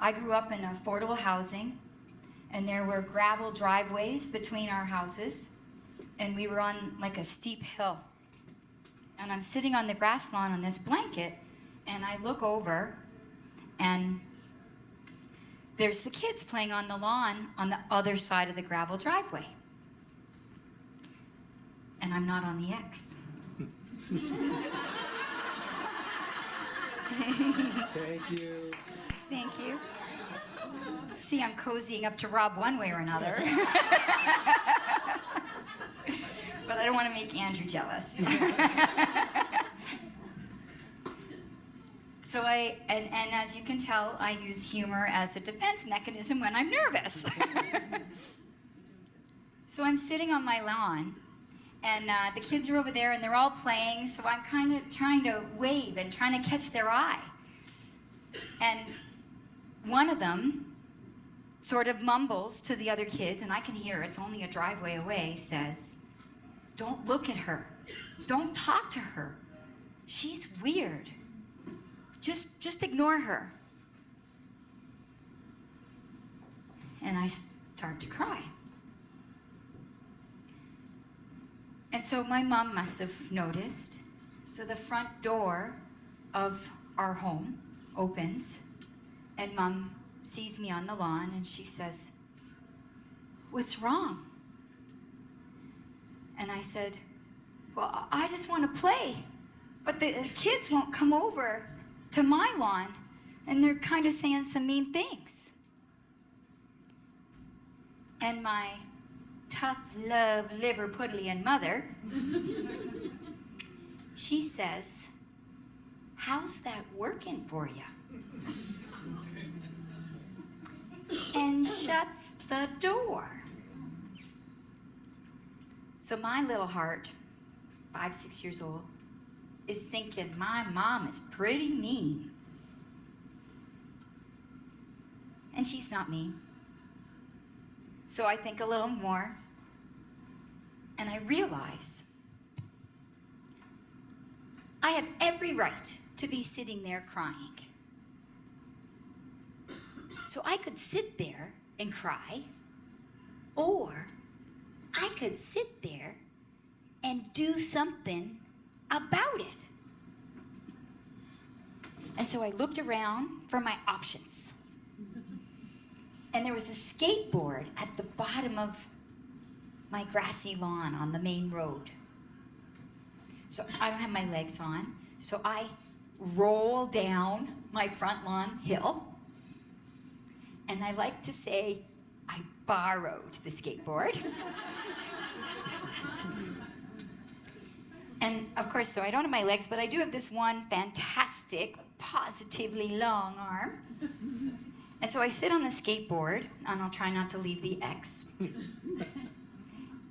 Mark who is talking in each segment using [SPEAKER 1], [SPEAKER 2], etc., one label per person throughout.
[SPEAKER 1] I grew up in affordable housing, and there were gravel driveways between our houses, and we were on like a steep hill. And I'm sitting on the grass lawn on this blanket, and I look over, and there's the kids playing on the lawn on the other side of the gravel driveway. And I'm not on the X.
[SPEAKER 2] Thank you.
[SPEAKER 1] Thank you. See, I'm cozying up to Rob one way or another. But I don't want to make Andrew jealous. So and as you can tell, I use humor as a defense mechanism when I'm nervous. So I'm sitting on my lawn, and the kids are over there, and they're all playing, so I'm kind of trying to wave and trying to catch their eye. And one of them sort of mumbles to the other kids, and I can hear, it's only a driveway away, says, "Don't look at her. Don't talk to her. She's weird. Just ignore her." And I start to cry. And so my mom must have noticed. So the front door of our home opens, and Mom sees me on the lawn, and she says, "What's wrong?" And I said, "Well, I just want to play, but the kids won't come over to my lawn, and they're kind of saying some mean things." And my tough love, Liverpudlian mother, she says, "How's that working for you?" And shuts the door. So my little heart, 5, 6 years old, is thinking, my mom is pretty mean. And she's not mean. So I think a little more, and I realize I have every right to be sitting there crying. So I could sit there and cry, or I could sit there and do something about it. And so I looked around for my options. And there was a skateboard at the bottom of my grassy lawn on the main road. So I don't have my legs on, so I roll down my front lawn hill. And I like to say, I borrowed the skateboard. And of course, so I don't have my legs, but I do have this one fantastic, positively long arm. And so I sit on the skateboard, and I'll try not to leave the X.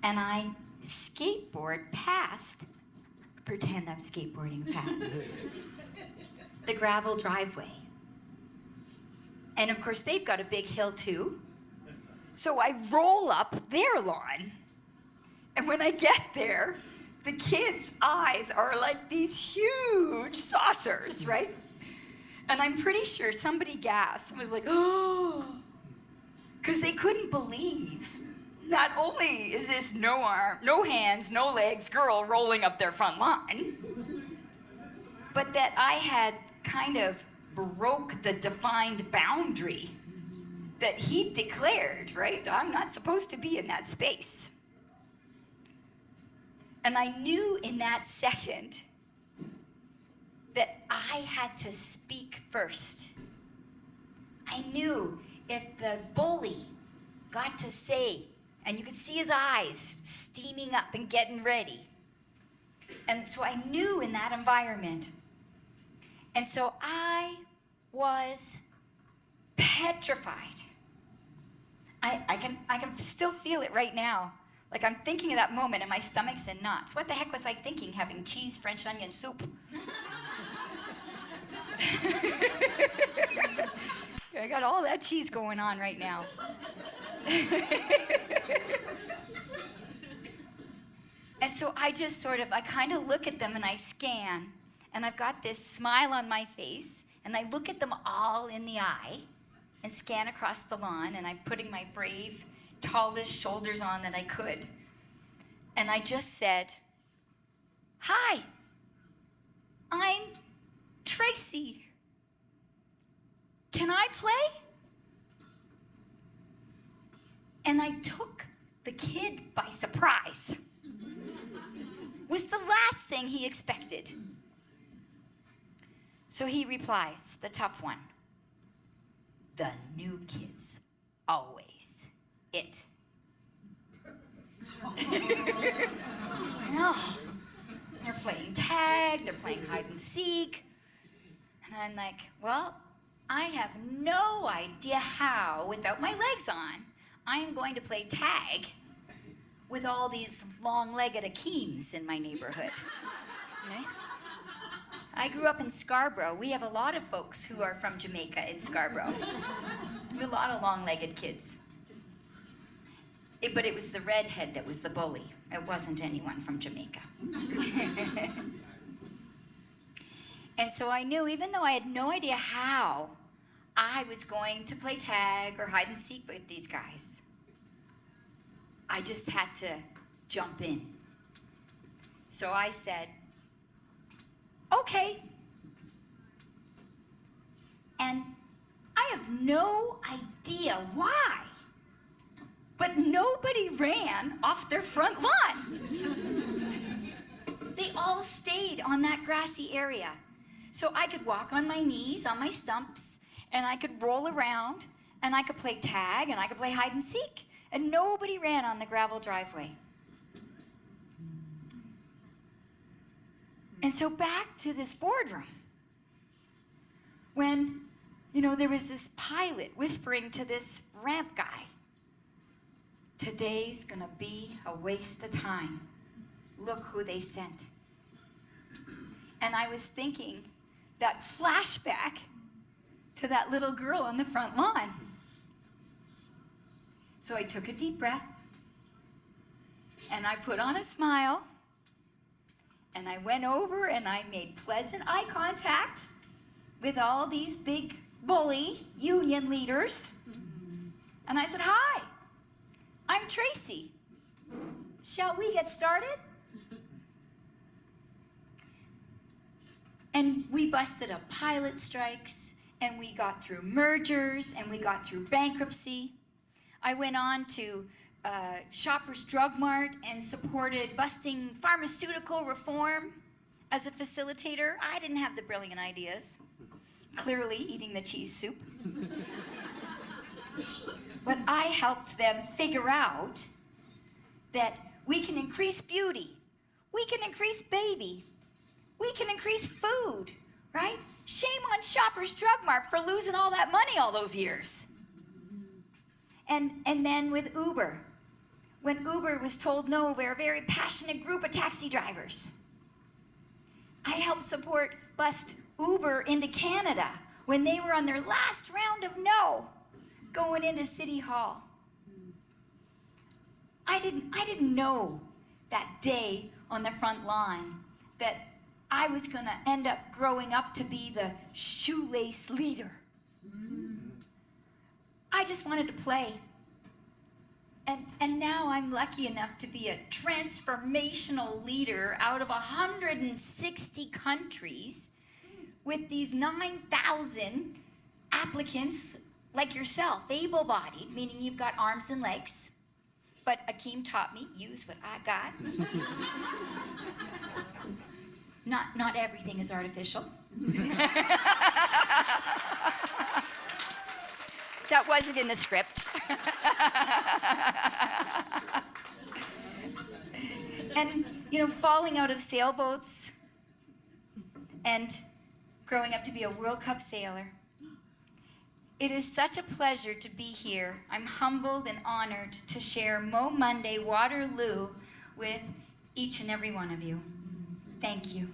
[SPEAKER 1] And I skateboard past, pretend I'm skateboarding past, the gravel driveway. And of course, they've got a big hill too. So I roll up their lawn. And when I get there, the kids' eyes are like these huge saucers, right? And I'm pretty sure somebody gasped and was like, "Oh," because they couldn't believe not only is this no arm, no hands, no legs girl rolling up their front lawn, but that I had kind of broke the defined boundary that he declared, right? I'm not supposed to be in that space. And I knew in that second that I had to speak first. I knew if the bully got to say, and you could see his eyes steaming up and getting ready. And so I knew in that environment. And so I was petrified. I can still feel it right now. Like I'm thinking of that moment and my stomach's in knots. What the heck was I thinking having cheese, French onion soup? I got all that cheese going on right now. And so I just I kind of look at them and I scan, and I've got this smile on my face, and I look at them all in the eye, and scan across the lawn, and I'm putting my brave, tallest shoulders on that I could. And I just said, "Hi, I'm Tracy. Can I play?" And I took the kid by surprise. Was the last thing he expected. So he replies, the tough one, "The new kids always it." No, they're playing tag, they're playing hide and seek. And I'm like, well, I have no idea how, without my legs on, I'm going to play tag with all these long-legged Akeems in my neighborhood. Okay? I grew up in Scarborough. We have a lot of folks who are from Jamaica in Scarborough. We have a lot of long-legged kids. But it was the redhead that was the bully. It wasn't anyone from Jamaica. And so I knew, even though I had no idea how I was going to play tag or hide and seek with these guys, I just had to jump in. So I said, "Okay." And I have no idea why, but nobody ran off their front lawn. They all stayed on that grassy area. So I could walk on my knees, on my stumps, and I could roll around, and I could play tag, and I could play hide and seek. And nobody ran on the gravel driveway. And so back to this boardroom, when, there was this pilot whispering to this ramp guy, "Today's gonna be a waste of time. Look who they sent." And I was thinking that flashback to that little girl on the front lawn. So I took a deep breath, and I put on a smile, and I went over and I made pleasant eye contact with all these big bully union leaders. And I said, "Hi, I'm Tracy. Shall we get started?" And we busted up pilot strikes, and we got through mergers, and we got through bankruptcy. I went on to Shoppers Drug Mart and supported busting pharmaceutical reform as a facilitator. I didn't have the brilliant ideas. Clearly eating the cheese soup. But I helped them figure out that we can increase beauty. We can increase baby. We can increase food, right? Shame on Shoppers Drug Mart for losing all that money all those years. And then with Uber, when Uber was told no, we're a very passionate group of taxi drivers. I helped support bust Uber into Canada when they were on their last round of no, going into City Hall. I didn't know that day on the front line that I was going to end up growing up to be the shoelace leader. I just wanted to play. And now I'm lucky enough to be a transformational leader out of 160 countries with these 9,000 applicants like yourself, able-bodied, meaning you've got arms and legs. But Akeem taught me, use what I got. Not everything is artificial. That wasn't in the script. And, falling out of sailboats and growing up to be a World Cup sailor. It is such a pleasure to be here. I'm humbled and honored to share Mo Monday Waterloo with each and every one of you. Thank you.